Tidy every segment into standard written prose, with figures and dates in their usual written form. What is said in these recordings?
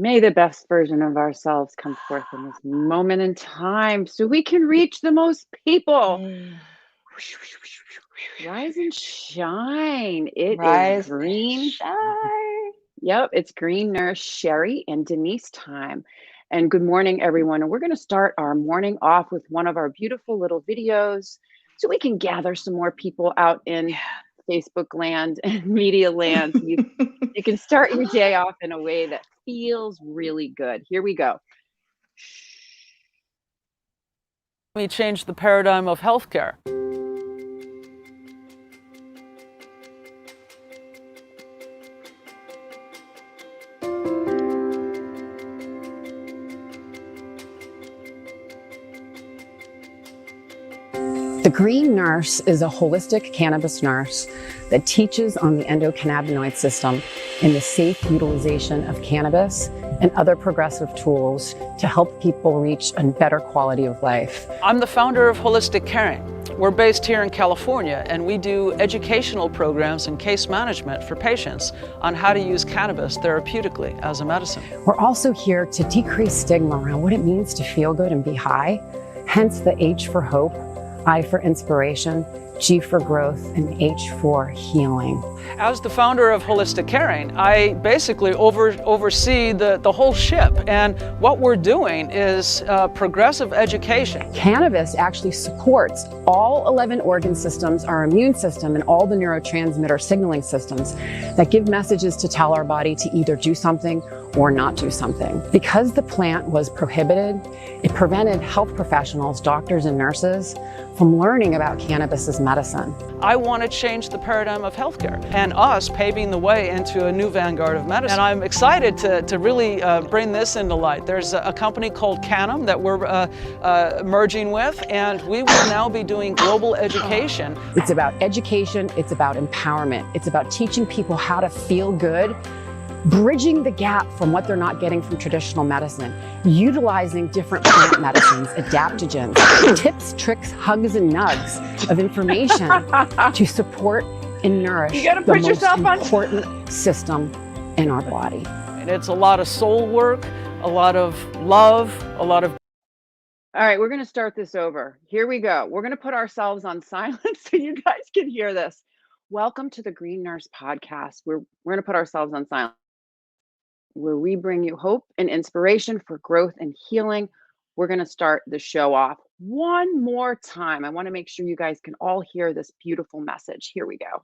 May the best version of ourselves come forth in this moment in time so we can reach the most people. Mm. Rise and shine. It is Rise and green. shine. Yep, it's Green Nurse Sherri and Denise time. And good morning, everyone. And we're going to start our morning off with one of our beautiful little videos so we can gather some more people out in Facebook land and media land. So you can start your day off in a way that feels really good. Here we go. We changed the paradigm of healthcare. The Green Nurse is a holistic cannabis nurse that teaches on the endocannabinoid system and the safe utilization of cannabis and other progressive tools to help people reach a better quality of life. I'm the founder of Holistic Caring. We're based here in California, and we do educational programs and case management for patients on how to use cannabis therapeutically as a medicine. We're also here to decrease stigma around what it means to feel good and be high, hence the H for hope, I for inspiration, G for growth, and H for healing. As the founder of Holistic Caring, I basically oversee the whole ship, and what we're doing is progressive education. Cannabis actually supports all 11 organ systems, our immune system, and all the neurotransmitter signaling systems that give messages to tell our body to either do something or not do something. Because the plant was prohibited, it prevented health professionals, doctors and nurses from learning about cannabis as medicine. I want to change the paradigm of healthcare and us paving the way into a new vanguard of medicine. And I'm excited to really bring this into light. There's a company called Cannabis that we're merging with, and we will now be doing global education. It's about education, it's about empowerment, it's about teaching people how to feel good, bridging the gap from what they're not getting from traditional medicine, utilizing different plant medicines, adaptogens, tips, tricks, hugs, and nugs of information to support and nourish the most important system in our body. And it's a lot of soul work, a lot of love, a lot of... All right, we're going to start this over. Here we go. We're going to put ourselves on silence so you guys can hear this. Welcome to the Green Nurse Podcast. We're going to put ourselves on silence, where we bring you hope and inspiration for growth and healing. We're going to start the show off one more time. I want to make sure you guys can all hear this beautiful message. Here we go.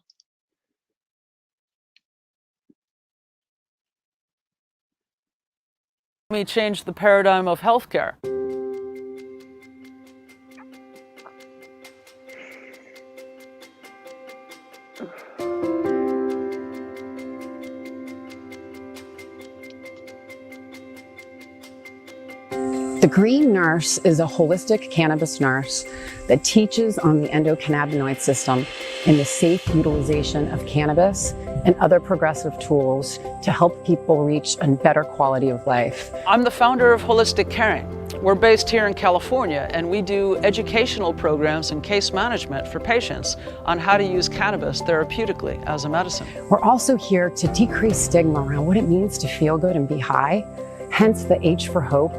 We changed the paradigm of healthcare. The Green Nurse is a holistic cannabis nurse that teaches on the endocannabinoid system and the safe utilization of cannabis and other progressive tools to help people reach a better quality of life. I'm the founder of Holistic Caring. We're based here in California, and we do educational programs and case management for patients on how to use cannabis therapeutically as a medicine. We're also here to decrease stigma around what it means to feel good and be high, hence the H for hope,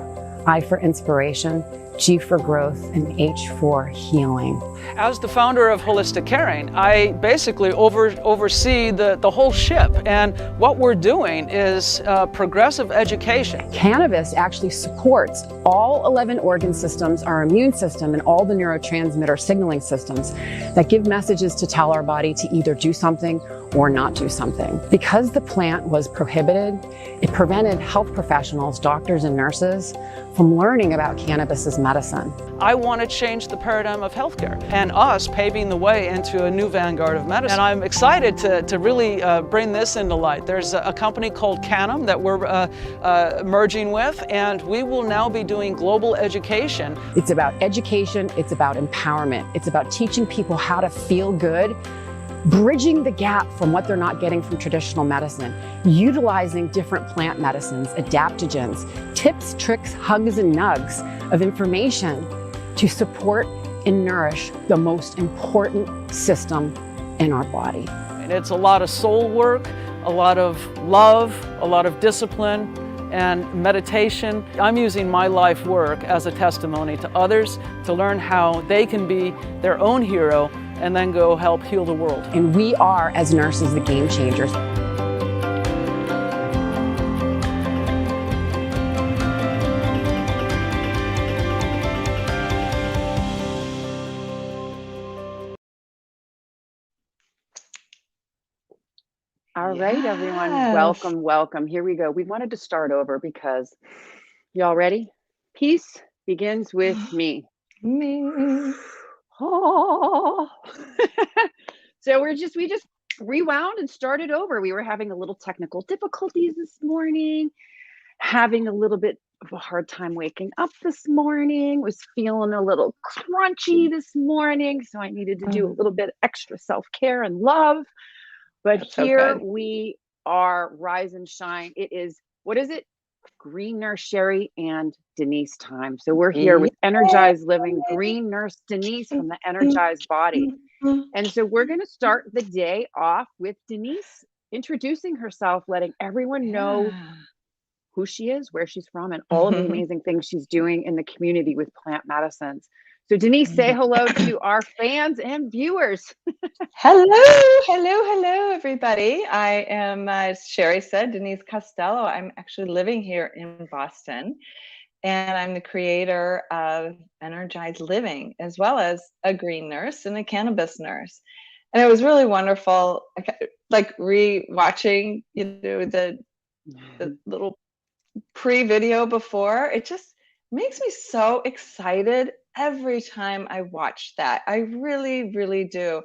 I for inspiration, G for growth, and H for healing. As the founder of Holistic Caring, I basically oversee the whole ship, and what we're doing is progressive education. Cannabis actually supports all 11 organ systems, our immune system, and all the neurotransmitter signaling systems that give messages to tell our body to either do something or not do something. Because the plant was prohibited, it prevented health professionals, doctors and nurses from learning about cannabis as medicine. I want to change the paradigm of healthcare and us paving the way into a new vanguard of medicine. And I'm excited to really bring this into light. There's a company called Cannabis that we're merging with, and we will now be doing global education. It's about education, it's about empowerment, it's about teaching people how to feel good, bridging the gap from what they're not getting from traditional medicine, utilizing different plant medicines, adaptogens, tips, tricks, hugs, and nugs of information to support and nourish the most important system in our body. And it's a lot of soul work, a lot of love, a lot of discipline, and meditation. I'm using my life work as a testimony to others to learn how they can be their own hero and then go help heal the world. And we are, as nurses, the game changers. All right, everyone. Welcome, welcome. Here we go. We wanted to start over because, y'all ready? Peace begins with me. Oh. So we just rewound and started over. We were having a little technical difficulties this morning, having a little bit of a hard time waking up this morning, was feeling a little crunchy this morning. So I needed to do a little bit extra self-care and love. But That's here so we are, rise and shine. It is, what is it? Green Nurse Sherri and Denise time. So we're here with Energized Living, Green Nurse Denise from the Energized Body. And so we're going to start the day off with Denise introducing herself, letting everyone know who she is, where she's from, and all of the amazing things she's doing in the community with plant medicines. So Denise, say hello to our fans and viewers. Hello, everybody. I am, as Sherri said, Denise Costello. I'm actually living here in Boston, and I'm the creator of Energized Living, as well as a green nurse and a cannabis nurse. And it was really wonderful, like re-watching, the little pre-video before. It just makes me so excited every time I watch that. I really, really do.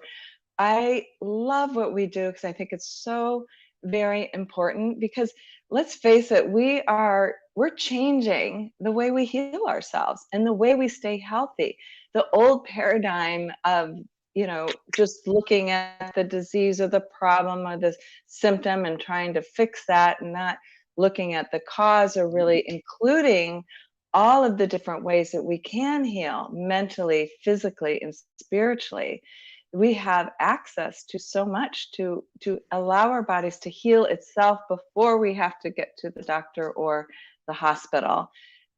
I love what we do because I think it's so very important, because let's face it, we're changing the way we heal ourselves and the way we stay healthy. The old paradigm of, just looking at the disease or the problem or the symptom and trying to fix that and not looking at the cause, or really including all of the different ways that we can heal mentally, physically, and spiritually. We have access to so much to allow our bodies to heal itself before we have to get to the doctor or the hospital.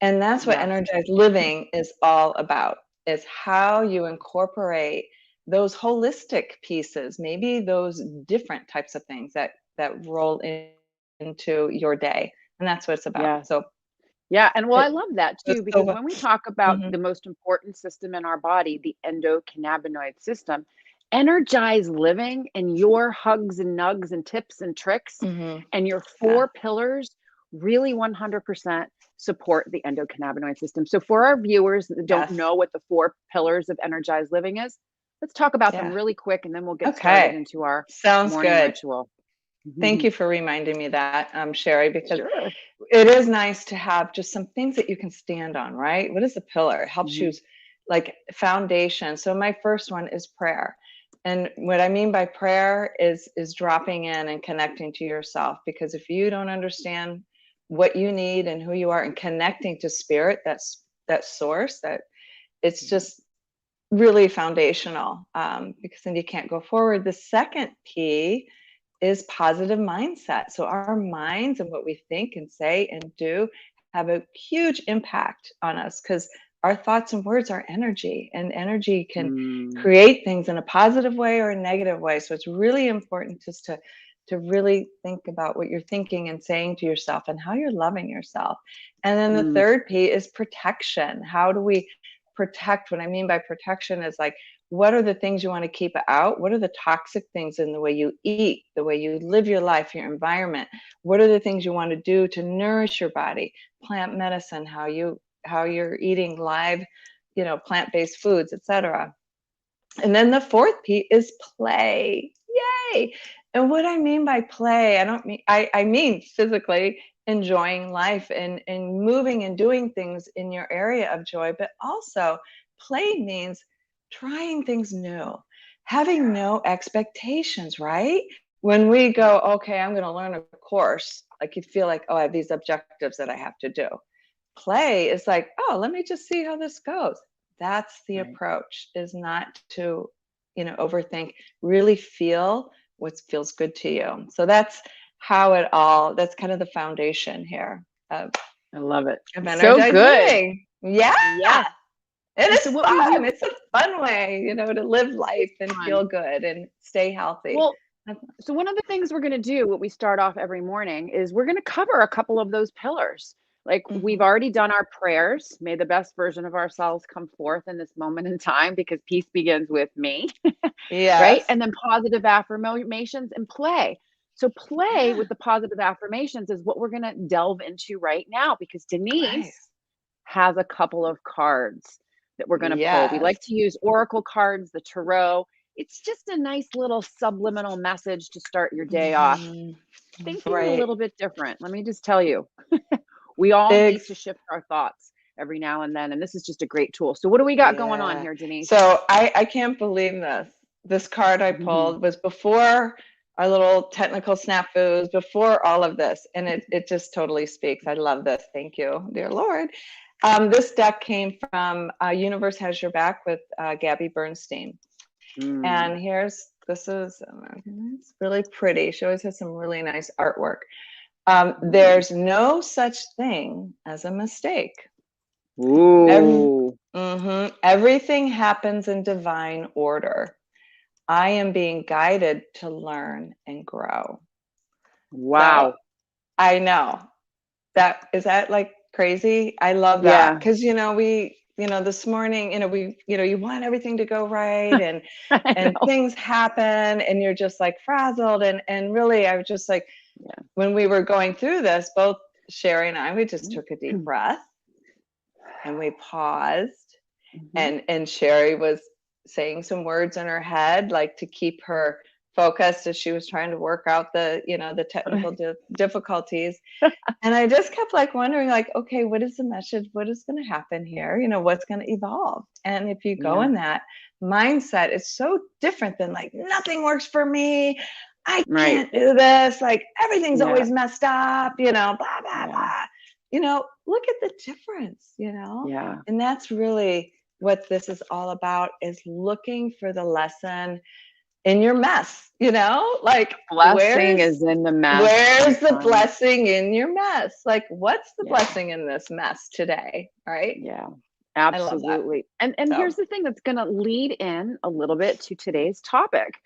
And that's what Energized Living is all about, is how you incorporate those holistic pieces, maybe those different types of things that roll into your day. And that's what it's about. So and well, I love that too, because when we talk about the most important system in our body, the endocannabinoid system, Energized Living and your hugs and nugs and tips and tricks and your 4 pillars really 100% support the endocannabinoid system. So for our viewers that don't know what the 4 pillars of Energized Living is, let's talk about them really quick, and then we'll get started into our morning ritual. Thank you for reminding me that, Sherri, because it is nice to have just some things that you can stand on, right? What is the pillar? It helps you, like, foundation. So my first one is prayer. And what I mean by prayer is dropping in and connecting to yourself, because if you don't understand what you need and who you are, and connecting to spirit, that source, that it's just really foundational, because then you can't go forward. The second P is positive mindset. So our minds and what we think and say and do have a huge impact on us, because our thoughts and words are energy, and energy can create things in a positive way or a negative way. So it's really important just to really think about what you're thinking and saying to yourself and how you're loving yourself. And then the third P is protection. How do we protect? What I mean by protection is, like, what are the things you want to keep out? What are the toxic things in the way you eat, the way you live your life, your environment? What are the things you want to do to nourish your body? Plant medicine, how you're eating live, plant-based foods, etc. And then the fourth P is play. Yay! And what I mean by play, I mean physically enjoying life and moving and doing things in your area of joy, but also play means trying things new, having no expectations, right? When we go, okay, I'm going to learn a course, like, you feel like, oh, I have these objectives that I have to do. Play is like, oh, let me just see how this goes. That's the approach, is not to, overthink, really feel what feels good to you. So that's how that's kind of the foundation here. I love it. of So energized good. living. Yeah. Yes. It is so what we fun. do- It's a fun way, to live life and feel good and stay healthy. Well, so one of the things we're going to do, what we start off every morning, is we're going to cover a couple of those pillars. Like we've already done our prayers. May the best version of ourselves come forth in this moment in time, because peace begins with me. Yes. Right? And then positive affirmations and play. So play with the positive affirmations is what we're going to delve into right now, because Denise has a couple of cards that we're going to pull. We like to use oracle cards, the tarot. It's just a nice little subliminal message to start your day off thinking a little bit different. Let me just tell you, we all need to shift our thoughts every now and then. And this is just a great tool. So what do we got going on here, Denise? So I can't believe this. This card I pulled was before our little technical snafus, before all of this. And it just totally speaks. I love this. Thank you, dear Lord. This deck came from Universe Has Your Back with Gabby Bernstein. And this is it's really pretty. She always has some really nice artwork. There's no such thing as a mistake. Ooh. Everything happens in divine order. I am being guided to learn and grow. Wow. So, I know. Is that like crazy? I love that. Because this morning, you want everything to go right and things happen and you're just like frazzled. And really, I was just like, when we were going through this, both Sherri and I, we just took a deep breath and we paused. And Sherri was saying some words in her head, like to keep her focused as she was trying to work out the technical difficulties. And I just kept like wondering, like, okay, what is the message? What is going to happen here? What's going to evolve? And if you go in that mindset, it's so different than like, nothing works for me. I can't do this. Like everything's always messed up, blah, blah, blah. Look at the difference, And that's really what this is all about, is looking for the lesson in your mess, like blessing is in the mess. Where's the blessing in your mess? Like, what's the blessing in this mess today? Right? Yeah, absolutely. And here's the thing that's going to lead in a little bit to today's topic,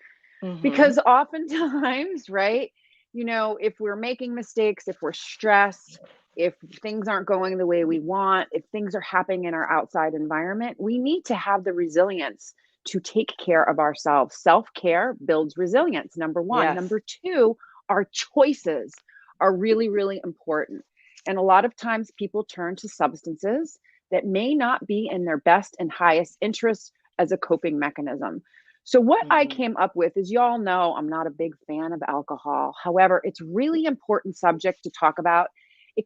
because oftentimes, right, if we're making mistakes, if we're stressed, if things aren't going the way we want, if things are happening in our outside environment, we need to have the resilience to take care of ourselves. Self-care builds resilience, number one. Number two, our choices are really, really important. And a lot of times people turn to substances that may not be in their best and highest interest as a coping mechanism. So what I came up with is, y'all know I'm not a big fan of alcohol. However, it's really important subject to talk about,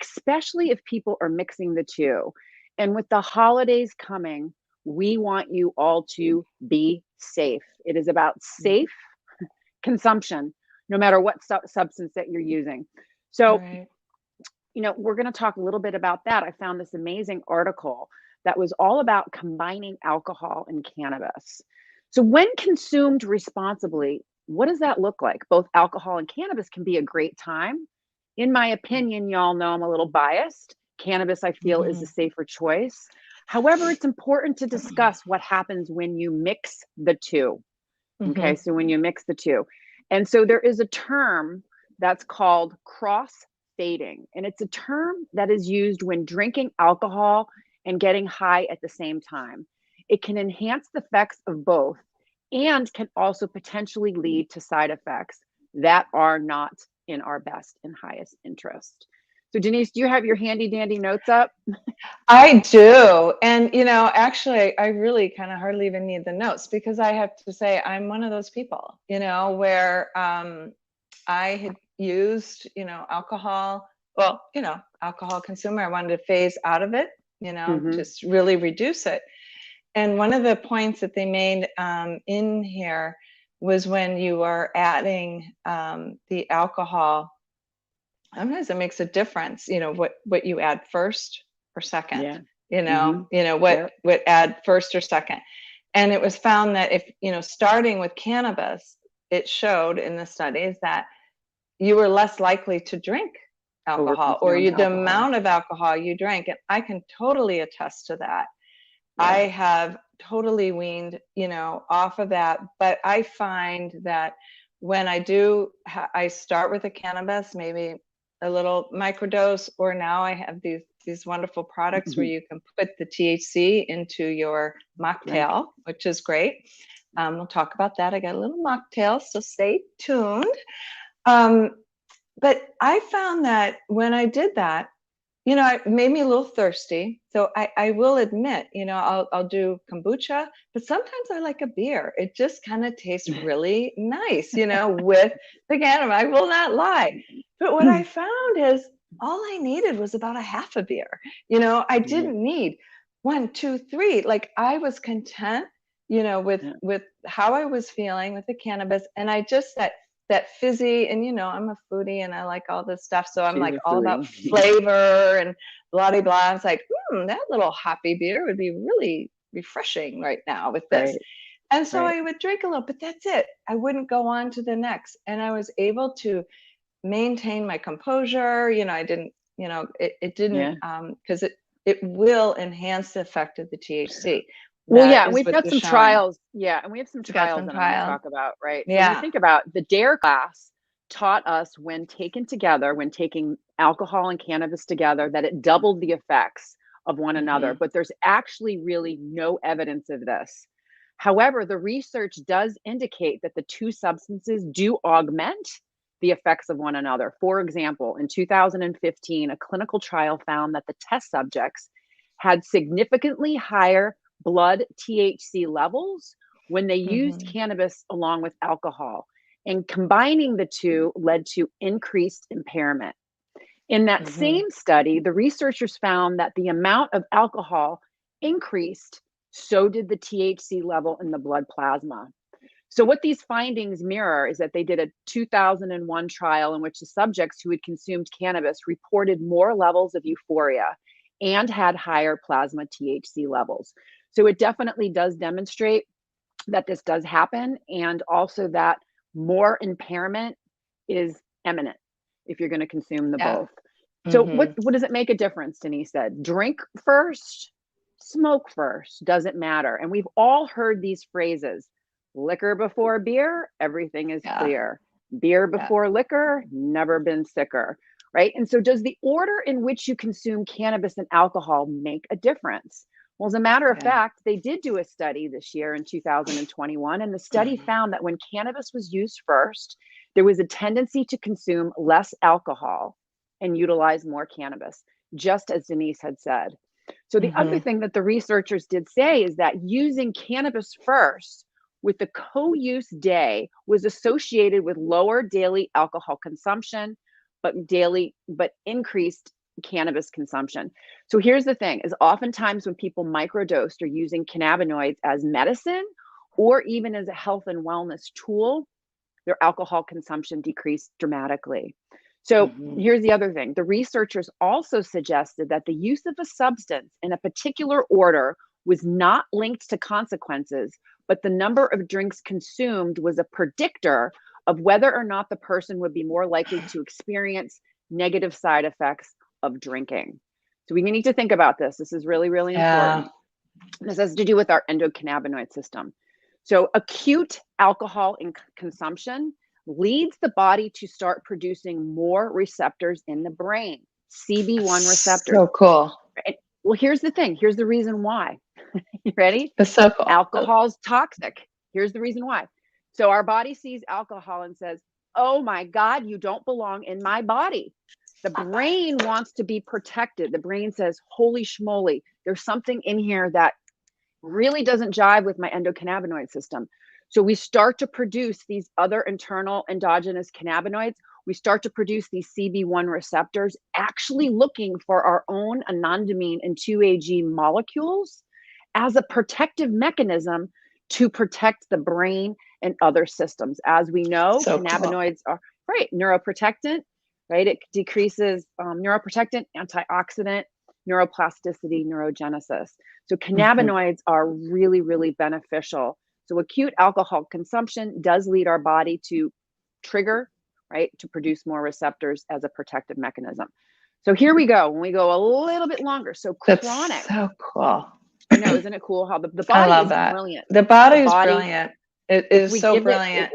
especially if people are mixing the two. And with the holidays coming, we want you all to be safe. It is about safe consumption, no matter what substance that you're using. So, we're going to talk a little bit about that. I found this amazing article that was all about combining alcohol and cannabis. So when consumed responsibly, what does that look like? Both alcohol and cannabis can be a great time. In my opinion, y'all know I'm a little biased. Cannabis, I feel, is a safer choice. However, it's important to discuss what happens when you mix the two. Okay, so when you mix the two. And so there is a term that's called crossfading. And it's a term that is used when drinking alcohol and getting high at the same time. It can enhance the effects of both and can also potentially lead to side effects that are not in our best and highest interest. So Denise, do you have your handy dandy notes up? I do. And, actually, I really kind of hardly even need the notes, because I have to say I'm one of those people, where I had used, alcohol. Well, alcohol consumer. I wanted to phase out of it, just really reduce it. And one of the points that they made in here was when you are adding the alcohol, sometimes it makes a difference, what you add first or second, what add first or second. And it was found that if, starting with cannabis, it showed in the studies that you were less likely to drink alcohol or Overconsume the alcohol. amount of alcohol you drank. And I can totally attest to that. Yeah. I have totally weaned, off of that. But I find that when I do, I start with the cannabis, maybe a little microdose, or now I have these wonderful products where you can put the THC into your mocktail, which is great. We'll talk about that. I got a little mocktail, so stay tuned. But I found that when I did that, it made me a little thirsty. So I will admit, I'll do kombucha, but sometimes I like a beer. It just kind of tastes really nice, with the cannabis. I will not lie. But what I found is all I needed was about a half a beer. I didn't need 1, 2, 3. Like I was content, with how I was feeling with the cannabis. And I just that fizzy, and I'm a foodie and I like all this stuff. So I'm like all about flavor and blah, blah, blah. I was like, that little hoppy beer would be really refreshing right now with this. Right. And so I would drink a little, but that's it. I wouldn't go on to the next. And I was able to maintain my composure. I didn't, it didn't, because it will enhance the effect of the THC. Well, we've got some trials. Yeah, and we have some trials that I'm going to talk about, right? So when you think about the DARE class taught us when taken together, when taking alcohol and cannabis together, that it doubled the effects of one another. But there's actually really no evidence of this. However, the research does indicate that the two substances do augment the effects of one another. For example, in 2015, a clinical trial found that the test subjects had significantly higher blood THC levels when they used cannabis along with alcohol, and combining the two led to increased impairment. In that same study, the researchers found that the amount of alcohol increased, so did the THC level in the blood plasma. So what these findings mirror is that they did a 2001 trial in which the subjects who had consumed cannabis reported more levels of euphoria and had higher plasma THC levels. So it definitely does demonstrate that this does happen, and also that more impairment is imminent if you're going to consume the both. So what does it make a difference? Denise said, drink first, smoke first, doesn't matter. And we've all heard these phrases: liquor before beer, everything is clear. Beer before liquor, never been sicker, right? And so does the order in which you consume cannabis and alcohol make a difference? Well, as a matter of fact, they did do a study this year in 2021, and the study found that when cannabis was used first, there was a tendency to consume less alcohol and utilize more cannabis, just as Denise had said. So the other thing that the researchers did say is that using cannabis first with the co-use day was associated with lower daily alcohol consumption, but increased cannabis consumption. So here's the thing: is oftentimes when people microdosed or using cannabinoids as medicine or even as a health and wellness tool, their alcohol consumption decreased dramatically. So here's the other thing: the researchers also suggested that the use of a substance in a particular order was not linked to consequences, but the number of drinks consumed was a predictor of whether or not the person would be more likely to experience negative side effects of drinking. So we need to think about this. This is really, really important. This has to do with our endocannabinoid system. So acute alcohol consumption leads the body to start producing more receptors in the brain, CB1 receptors. So cool. Right? Well, here's the thing. Here's the reason why. You ready? That's so cool. Alcohol's toxic. Here's the reason why. So our body sees alcohol and says, oh my God, you don't belong in my body. The brain wants to be protected. The brain says, holy schmoly, there's something in here that really doesn't jive with my endocannabinoid system. So we start to produce these other internal endogenous cannabinoids. We start to produce these CB1 receptors, actually looking for our own anandamine and 2-AG molecules as a protective mechanism to protect the brain and other systems. As we know, cannabinoids are neuroprotectant, right? It decreases neuroprotectant, antioxidant, neuroplasticity, neurogenesis. So cannabinoids are really, really beneficial. So acute alcohol consumption does lead our body to trigger right, to produce more receptors as a protective mechanism. So here we go, when we go a little bit longer. So chronic. That's so cool. I know, isn't it cool how the body I love is that. brilliant. The body is brilliant. It is so brilliant.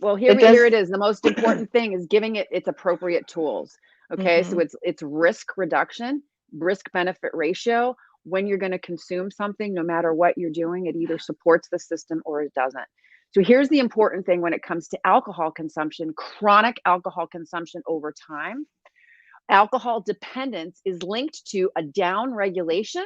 Well, here it is. The most important thing is giving it its appropriate tools. Okay, so it's risk reduction, risk benefit ratio. When you're going to consume something, no matter what you're doing, it either supports the system or it doesn't. So here's the important thing when it comes to alcohol consumption, chronic alcohol consumption over time. Alcohol dependence is linked to a down regulation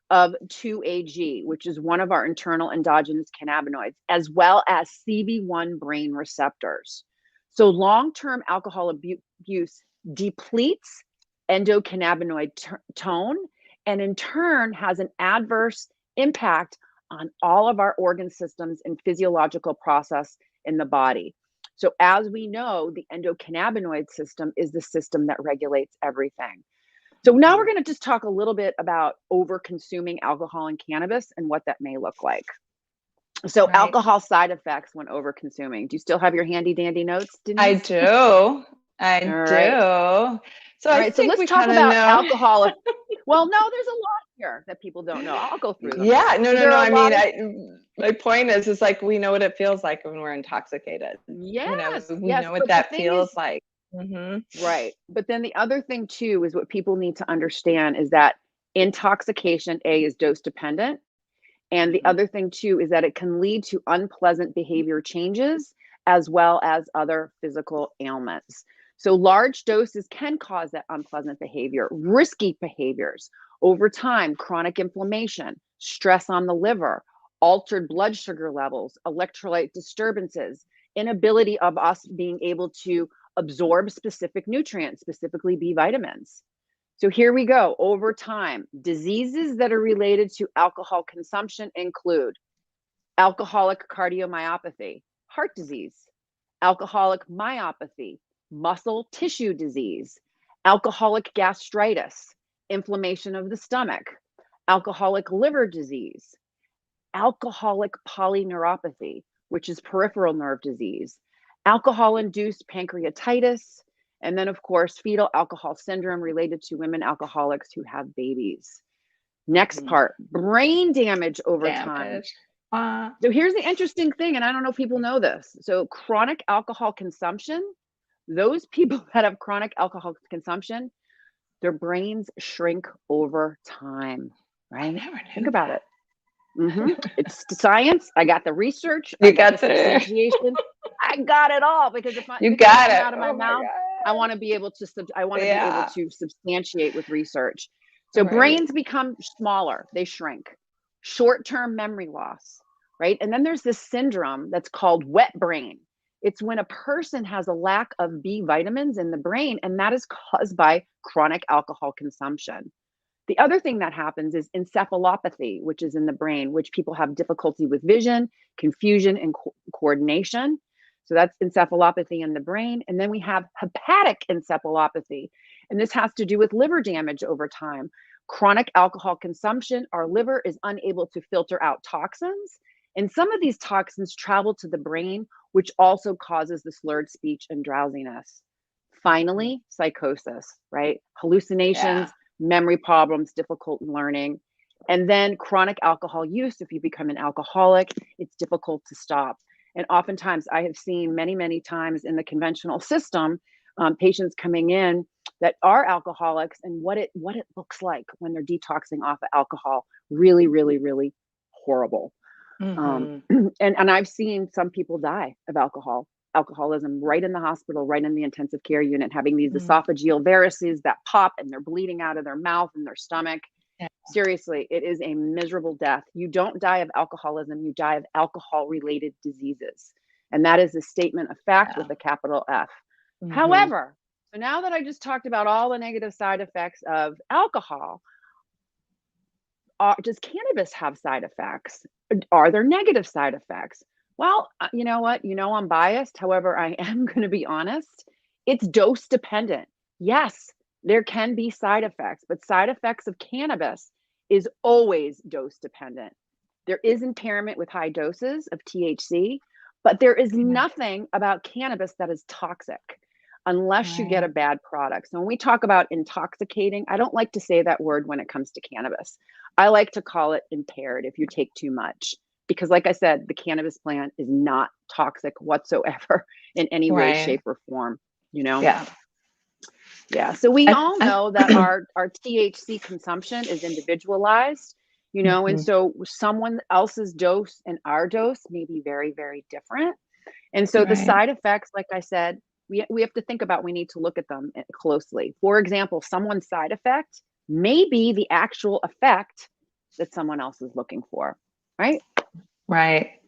of 2-AG, which is one of our internal endogenous cannabinoids, as well as CB1 brain receptors. So long-term alcohol abuse depletes endocannabinoid tone, and in turn has an adverse impact on all of our organ systems and physiological process in the body. So as we know, the endocannabinoid system is the system that regulates everything. So now we're going to just talk a little bit about over-consuming alcohol and cannabis and what that may look like. So alcohol side effects when over-consuming. Do you still have your handy dandy notes, Denise? I do. I do. So I think let's talk about alcohol. Well, no, there's a lot here that people don't know. I'll go through them. Yeah, no. I mean, my point is like we know what it feels like when we're intoxicated. Yes, we know what that feels like. Right. But then the other thing too is what people need to understand is that intoxication, is dose dependent. And the other thing too is that it can lead to unpleasant behavior changes as well as other physical ailments. So large doses can cause that unpleasant behavior, risky behaviors over time, chronic inflammation, stress on the liver, altered blood sugar levels, electrolyte disturbances, inability of us being able to absorb specific nutrients, specifically B vitamins. So here we go. Over time, diseases that are related to alcohol consumption include alcoholic cardiomyopathy, heart disease, alcoholic myopathy, muscle tissue disease, alcoholic gastritis, inflammation of the stomach, alcoholic liver disease, alcoholic polyneuropathy, which is peripheral nerve disease, alcohol-induced pancreatitis, and then, of course, fetal alcohol syndrome related to women alcoholics who have babies. Next part, brain damage over time. So here's the interesting thing, and I don't know if people know this. So chronic alcohol consumption, those people that have chronic alcohol consumption, their brains shrink over time, right? Think about it. It's science. I got the research. I got the substantiation. I got it all because if it comes out of my mouth, I want to be able to. Be able to substantiate with research. So brains become smaller. They shrink. Short-term memory loss, right? And then there's this syndrome that's called wet brain. It's when a person has a lack of B vitamins in the brain, and that is caused by chronic alcohol consumption. The other thing that happens is encephalopathy, which is in the brain, which people have difficulty with vision, confusion, and coordination. So that's encephalopathy in the brain. And then we have hepatic encephalopathy. And this has to do with liver damage over time. Chronic alcohol consumption, our liver is unable to filter out toxins. And some of these toxins travel to the brain, which also causes the slurred speech and drowsiness. Finally, psychosis, right? Hallucinations, memory problems, difficult learning. And then chronic alcohol use, if you become an alcoholic, it's difficult to stop. And oftentimes I have seen many times in the conventional system, patients coming in that are alcoholics and what it looks like when they're detoxing off of alcohol, really horrible. And I've seen some people die of alcoholism right in the hospital, right in the intensive care unit, having these esophageal varices that pop and they're bleeding out of their mouth and their stomach. Seriously, it is a miserable death. You don't die of alcoholism, you die of alcohol-related diseases. And that is a statement of fact with a capital F. However, so now that I just talked about all the negative side effects of alcohol, does cannabis have side effects? Are there negative side effects? Well, you know what? I'm biased. However, I am going to be honest. It's dose dependent. Yes, there can be side effects, but side effects of cannabis is always dose dependent. There is impairment with high doses of THC, But there is nothing about cannabis that is toxic unless you get a bad product. So when we talk about intoxicating, I don't like to say that word when it comes to cannabis. I like to call it impaired if you take too much. Because like I said, the cannabis plant is not toxic whatsoever in any way, shape, or form, you know? Yeah. Yeah. So we all know that our THC consumption is individualized, you know, and so someone else's dose and our dose may be very, very different. And so the side effects, like I said, we have to think about, we need to look at them closely. For example, someone's side effect may be the actual effect that someone else is looking for, right? Right.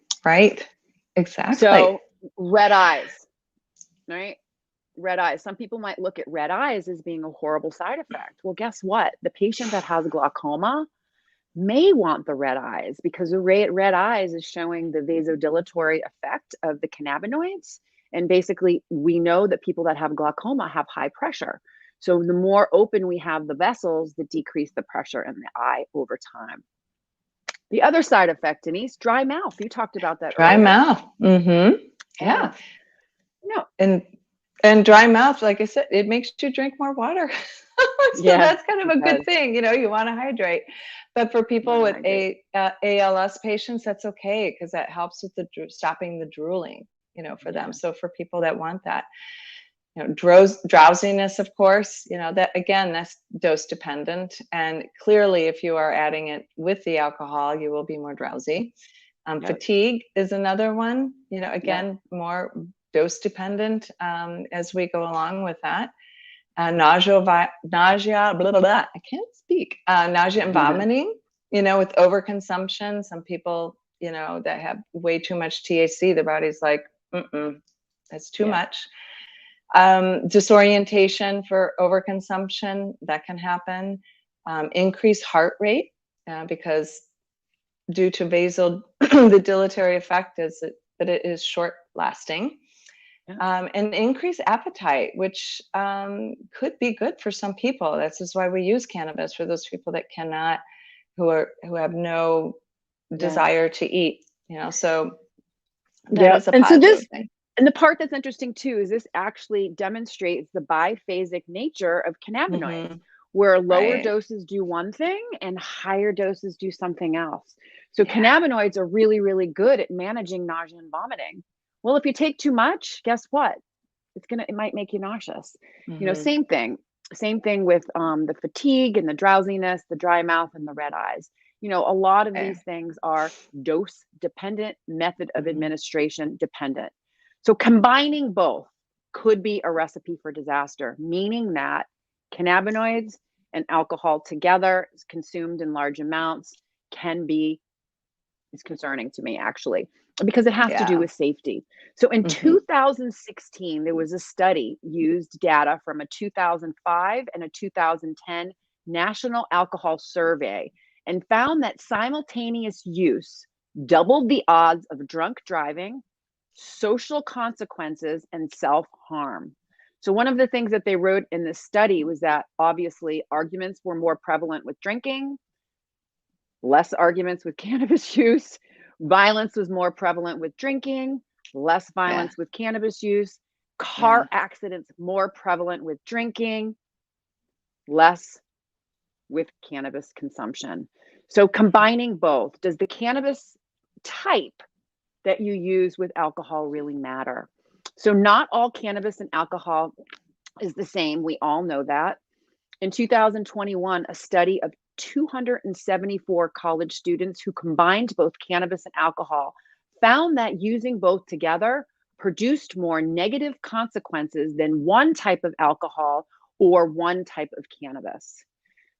Exactly. So red eyes, right? Red eyes. Some people might look at red eyes as being a horrible side effect. Well, guess what? The patient that has glaucoma may want the red eyes because the red eyes is showing the vasodilatory effect of the cannabinoids. And basically, we know that people that have glaucoma have high pressure. So the more open we have the vessels, the decrease the pressure in the eye over time. The other side effect, Denise, dry mouth. You talked about that Dry earlier. mouth. Yeah. No. And dry mouth, like I said, it makes you drink more water. So that's kind of a good thing. You know, you want to hydrate. But for people with ALS patients, that's okay because that helps with the stopping the drooling, you know, for them. So for people that want that, you know, drowsiness, of course, you know, that again, that's dose dependent. And clearly, if you are adding it with the alcohol, you will be more drowsy. Fatigue is another one, you know, again, more dose dependent as we go along with that. Nausea, blah, blah, blah. I can't speak. Nausea and vomiting, you know, with overconsumption. Some people, you know, that have way too much THC, their body's like, that's too much. Disorientation for overconsumption, that can happen. Increased heart rate because due to the dilatory effect is that it is short lasting. And increased appetite, which could be good for some people. This is why we use cannabis for those people that cannot, who have no desire to eat. You know, so that is a positive thing. And the part that's interesting too is this actually demonstrates the biphasic nature of cannabinoids, where lower doses do one thing and higher doses do something else. So cannabinoids are really, really good at managing nausea and vomiting. Well, if you take too much, guess what? It might make you nauseous. You know, same thing with the fatigue and the drowsiness, the dry mouth and the red eyes. You know, a lot of these things are dose dependent, method of administration dependent. So combining both could be a recipe for disaster, meaning that cannabinoids and alcohol together, consumed in large amounts, is concerning to me, actually, because it has to do with safety. So in 2016, there was a study used data from a 2005 and a 2010 National Alcohol Survey and found that simultaneous use doubled the odds of drunk driving, social consequences, and self-harm. So one of the things that they wrote in this study was that obviously arguments were more prevalent with drinking, less arguments with cannabis use. Violence was more prevalent with drinking, less violence with cannabis use. Car accidents more prevalent with drinking, less with cannabis consumption. So combining both, does the cannabis type that you use with alcohol really matter? So not all cannabis and alcohol is the same. We all know that. In 2021, a study of 274 college students who combined both cannabis and alcohol found that using both together produced more negative consequences than one type of alcohol or one type of cannabis.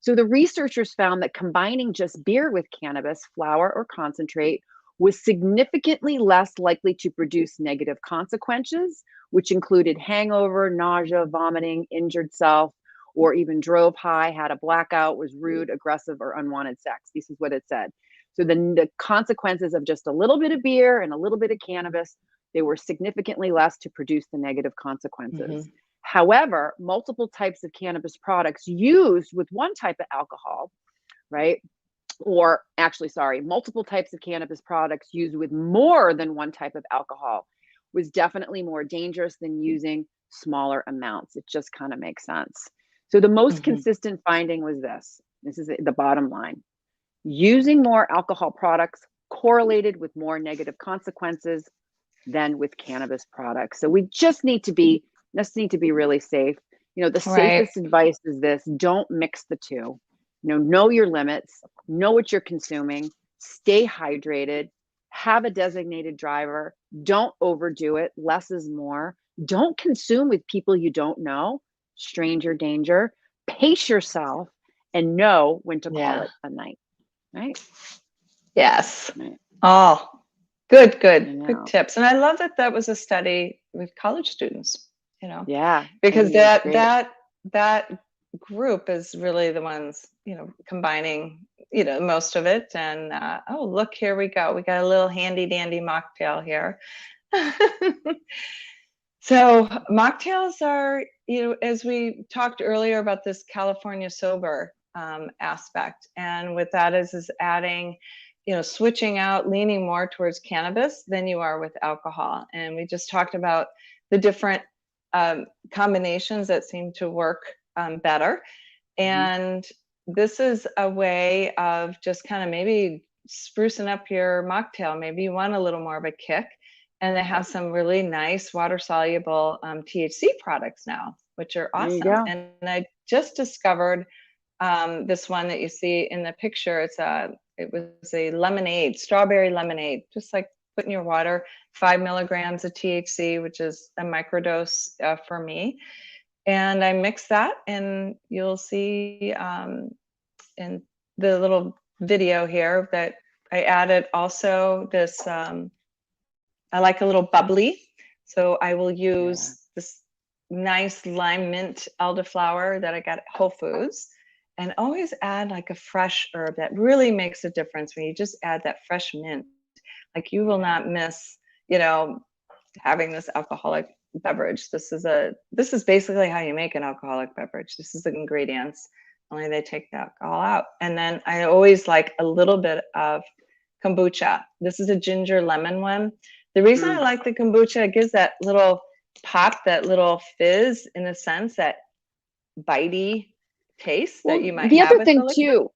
So the researchers found that combining just beer with cannabis, flower, or concentrate was significantly less likely to produce negative consequences, which included hangover, nausea, vomiting, injured self, or even drove high, had a blackout, was rude, aggressive, or unwanted sex. This is what it said. So the consequences of just a little bit of beer and a little bit of cannabis, they were significantly less to produce the negative consequences. However, multiple types of cannabis products used with one type of alcohol, right, or actually, sorry, multiple types of cannabis products used with more than one type of alcohol was definitely more dangerous than using smaller amounts. It just kind of makes sense. So the most consistent finding was this. This is the bottom line. Using more alcohol products correlated with more negative consequences than with cannabis products. So we just need to be really safe. You know, the safest advice is this: don't mix the two. You know your limits, know what you're consuming, stay hydrated, have a designated driver, don't overdo it, less is more. Don't consume with people you don't know, stranger danger. Pace yourself and know when to call it a night. Right? Yes. Right. Oh, good tips. And I love that that was a study with college students, you know. Yeah. Because that group is really the ones, you know, combining, you know, most of it. And oh, look, here we go. We got a little handy dandy mocktail here. So mocktails are, you know, as we talked earlier about this California sober aspect, and what that is adding, you know, switching out, leaning more towards cannabis than you are with alcohol. And we just talked about the different combinations that seem to work better. And this is a way of just kind of maybe sprucing up your mocktail. Maybe you want a little more of a kick. And they have some really nice water-soluble THC products now, which are awesome. And I just discovered this one that you see in the picture. It was a lemonade, strawberry lemonade, just like put in your water, 5 milligrams of THC, which is a microdose for me. And I mix that, and you'll see in the little video here that I added also this, I like a little bubbly. So I will use this nice lime mint elderflower that I got at Whole Foods, and always add like a fresh herb. That really makes a difference when you just add that fresh mint. Like, you will not miss, you know, having this alcoholic beverage. This is basically how you make an alcoholic beverage. This is the ingredients, only they take the alcohol out. And then I always like a little bit of kombucha. This is a ginger lemon one. The reason I like the kombucha, it gives that little pop, that little fizz, in a sense, that bitey taste that you might have with the liquid.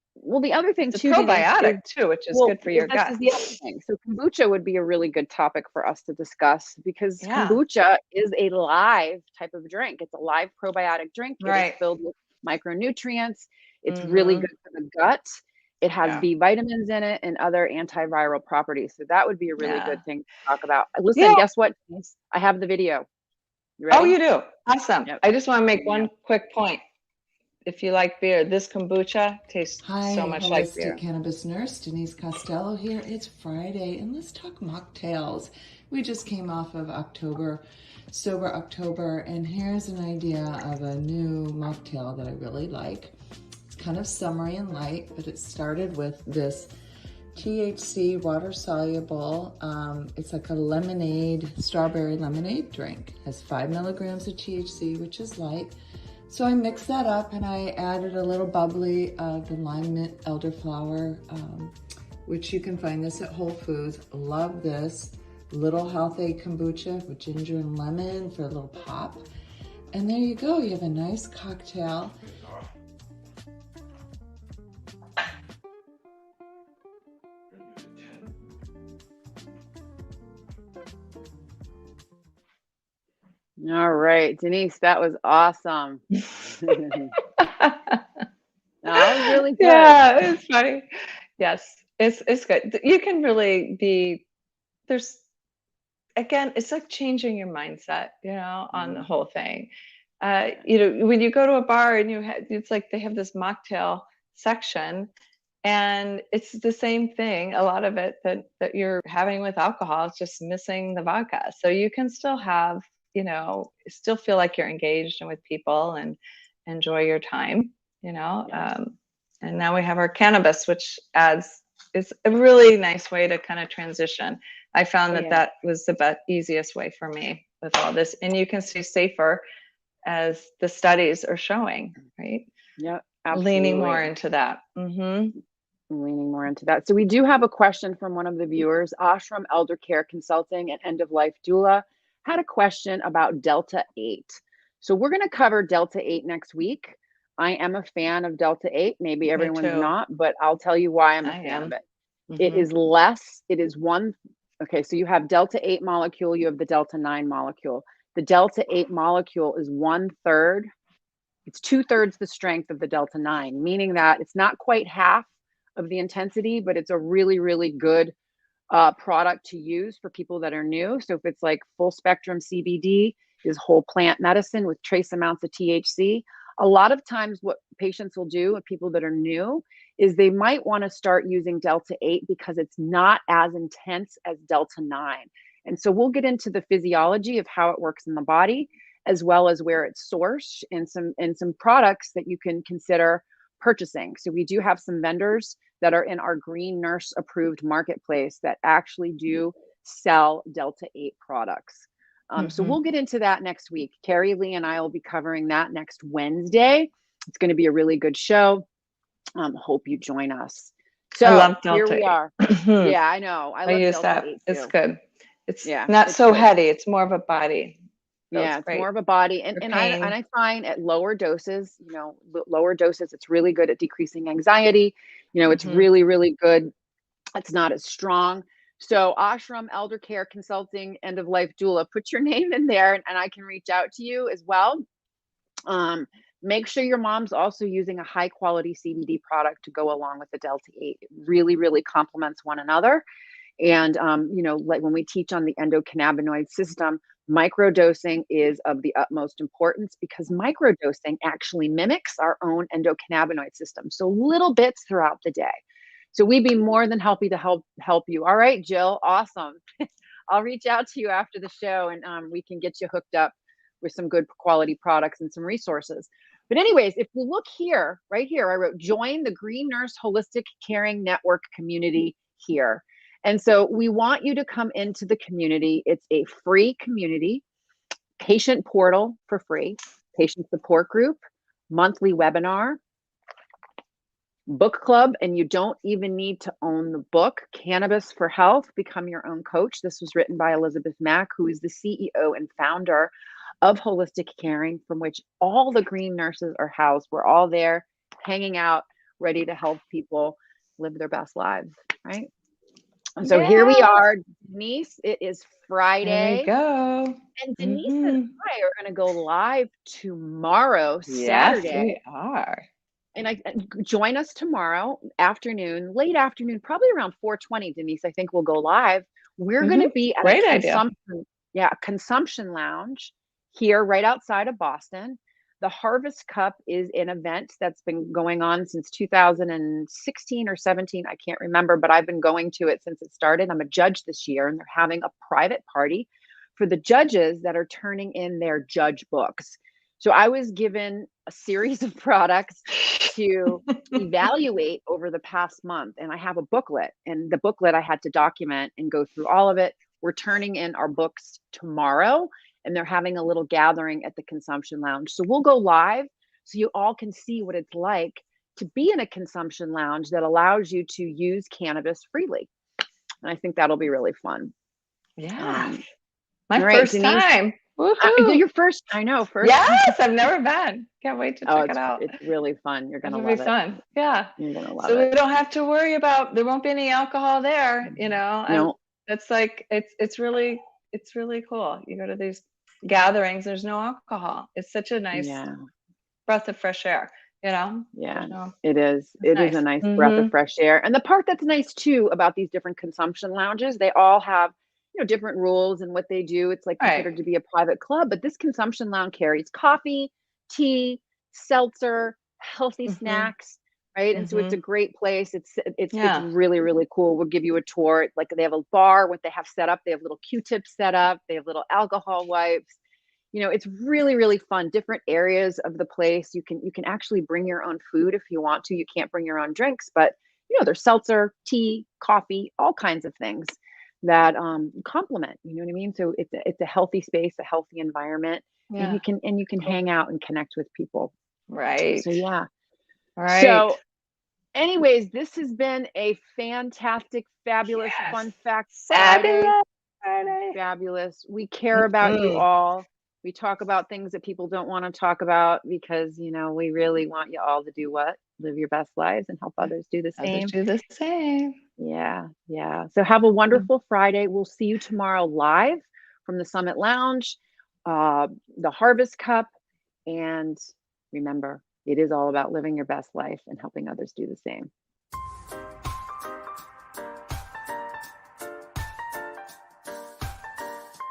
The other thing It's too, a probiotic too, which is good for your gut. This is the other thing. So kombucha would be a really good topic for us to discuss, because kombucha is a live type of drink. It's a live probiotic drink. It is filled with micronutrients. It's really good for the gut. It has B vitamins in it and other antiviral properties. So that would be a really good thing to talk about. Listen, guess what? I have the video. You ready? Oh, you do? Awesome. Yep. I just want to make one quick point. If you like beer, this kombucha tastes so much like beer. Cannabis Nurse Denise Costello here. It's Friday, and let's talk mocktails. We just came off of Sober October, and here's an idea of a new mocktail that I really like. It's kind of summery and light, but it started with this THC water soluble. It's like a lemonade, strawberry lemonade drink. It has 5 milligrams of THC, which is light. So I mixed that up, and I added a little bubbly of the lime mint elderflower, which you can find this at Whole Foods. Love this. Little healthy kombucha with ginger and lemon for a little pop. And there you go. You have a nice cocktail. All right, Denise, that was awesome. That was really good. Yeah, it's funny. Yes, it's good. You can really be, again, it's like changing your mindset, you know, on the whole thing. You know, when you go to a bar and it's like they have this mocktail section, and it's the same thing, a lot of it that you're having with alcohol. It's just missing the vodka. So you can still have, you know, still feel like you're engaged and with people and enjoy your time, you know. And now we have our cannabis, which is a really nice way to kind of transition. I found that was the easiest way for me with all this. And you can stay safer, as the studies are showing, right? Yeah, absolutely. Leaning more into that. leaning more into that. So we do have a question from one of the viewers. Ashram Elder Care Consulting and End of Life Doula had a question about Delta 8. So we're going to cover Delta 8 next week. I am a fan of Delta 8. Maybe everyone's not, but I'll tell you why I'm a fan of it. It is less, it is one, okay, so you have Delta 8 molecule, you have the Delta 9 molecule. The Delta 8 molecule is 1/3. It's 2/3 the strength of the Delta 9, meaning that it's not quite half of the intensity, but it's a really, really good product to use for people that are new. So if it's like full spectrum CBD is whole plant medicine with trace amounts of THC. A lot of times what patients will do with people that are new is they might want to start using Delta 8 because it's not as intense as Delta 9. And so we'll get into the physiology of how it works in the body, as well as where it's sourced and some products that you can consider purchasing. So we do have some vendors that are in our Green Nurse approved marketplace that actually do sell Delta 8 products. So we'll get into that next week. Carrie Lee and I will be covering that next Wednesday. It's going to be a really good show. Hope you join us. So I love Delta here we 8. are. Yeah, I know. I love use Delta that. 8 too. It's good. It's Yeah, not it's so good. heady. It's more of a body. Yeah, it's more of a body. And I find at lower doses, lower doses, it's really good at decreasing anxiety. It's really, really good. It's not as strong. So Ashram Elder Care Consulting, End of Life Doula, put your name in there and I can reach out to you as well. Make sure your mom's also using a high quality CBD product to go along with the Delta 8. It really, really complements one another. And, like when we teach on the endocannabinoid system, microdosing is of the utmost importance because microdosing actually mimics our own endocannabinoid system. So little bits throughout the day. So we'd be more than happy to help you. All right, Jill, awesome. I'll reach out to you after the show and we can get you hooked up with some good quality products and some resources. But anyways, if we look here, right here, I wrote, join the Green Nurse Holistic Caring Network community here. And so we want you to come into the community. It's a free community, patient portal for free, patient support group, monthly webinar, book club, and you don't even need to own the book, Cannabis for Health, Become Your Own Coach. This was written by Elizabeth Mack, who is the CEO and founder of Holistic Caring, from which all the green nurses are housed. We're all there hanging out, ready to help people live their best lives, right? And so here we are, Denise. It is Friday. There we go. And Denise and I are going to go live tomorrow, Saturday. Yes, we are. And join us tomorrow afternoon, late afternoon, probably around 4:20. Denise, I think we'll go live. We're going to be at a consumption lounge here right outside of Boston. The Harvest Cup is an event that's been going on since 2016 or 17. I can't remember, but I've been going to it since it started. I'm a judge this year, and they're having a private party for the judges that are turning in their judge books. So I was given a series of products to evaluate over the past month, and I have a booklet, and the booklet I had to document and go through all of it. We're turning in our books tomorrow, and they're having a little gathering at the consumption lounge. So we'll go live so you all can see what it's like to be in a consumption lounge that allows you to use cannabis freely. And I think that'll be really fun. Yeah. My right, first Denise, time. Your first, I know. First. Yes, I've never been. Can't wait to check it out. It's really fun. You're going to love it. It'll be fun. Yeah. You're going to love it. So we don't have to worry about, there won't be any alcohol there, No. It's like, it's really cool. You go to these gatherings, there's no alcohol. It's such a nice breath of fresh air, Yeah, it is. It is a nice breath of fresh air. And the part that's nice too about these different consumption lounges, they all have, different rules and what they do. It's like considered to be a private club, but this consumption lounge carries coffee, tea, seltzer, healthy snacks, right? And so it's a great place. It's really, really cool. We'll give you a tour. Like they have a bar, what they have set up. They have little Q-tips set up. They have little alcohol wipes. It's really, really fun. Different areas of the place. You can actually bring your own food if you want to. You can't bring your own drinks, but there's seltzer, tea, coffee, all kinds of things that complement, you know what I mean? So it's a healthy space, a healthy environment, and you can hang out and connect with people. Right. So yeah. Right. So Anyways, this has been a fantastic, fabulous, Yes. fun fact Fabulous Friday. Fabulous. We care about you all. We talk about things that people don't want to talk about because, you know, we really want you all to do what? Live your best lives and help others do the same. Others do the same. Yeah, yeah. So have a wonderful Friday. We'll see you tomorrow live from the Summit Lounge, the Harvest Cup. And remember, it is all about living your best life and helping others do the same.